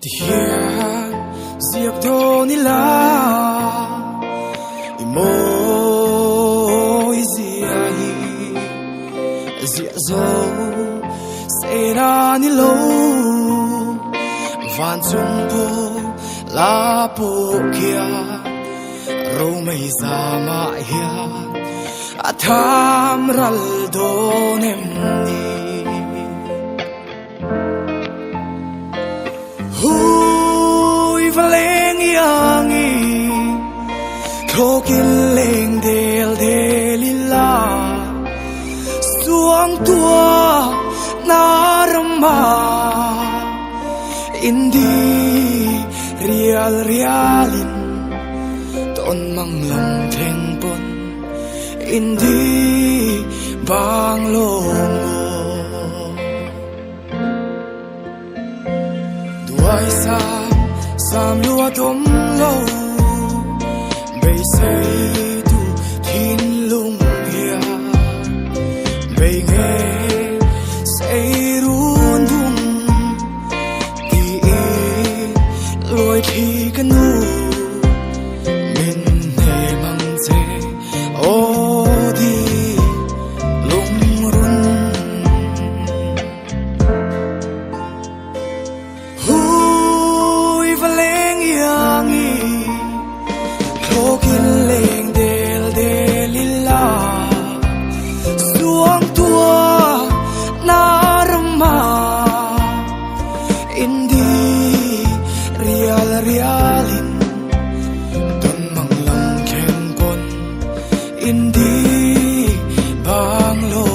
Tiyan siap do nila imo iziahi zia zo sera nilo van chung po la po kia ro mai za ma ya atham ral do nem ni hui valeng yangi thokin leng del delila suang tua narama indi realin ton manglam theng pon indi bang long duai sam lua tom lo bay say tu thin lung hia bay nghe say run dung ti loi thi kanu min ne mang che o di lung run hui valeng yangi thokin leng del delila suang tua narama indi realin ton manglam khen pon indi bang lo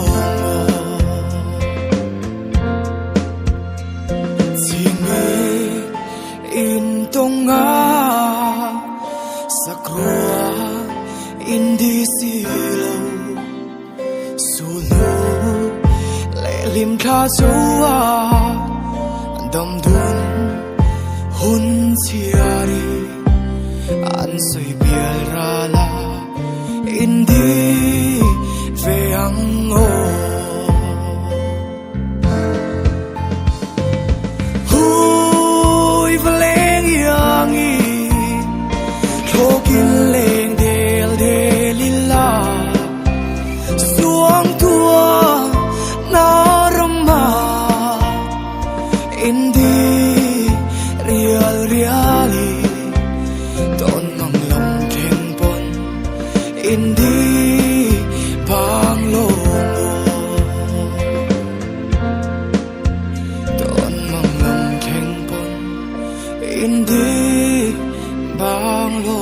singme in tonga sakrua indi silo sulu le lim tha chowa dam dun hun chiari an soi bial rala indi veang o hui valeng yangi thokin leng del delila suang tua narama indi realin ton manglam khen pon indi bang lo ton manglam khen pon indi bang lo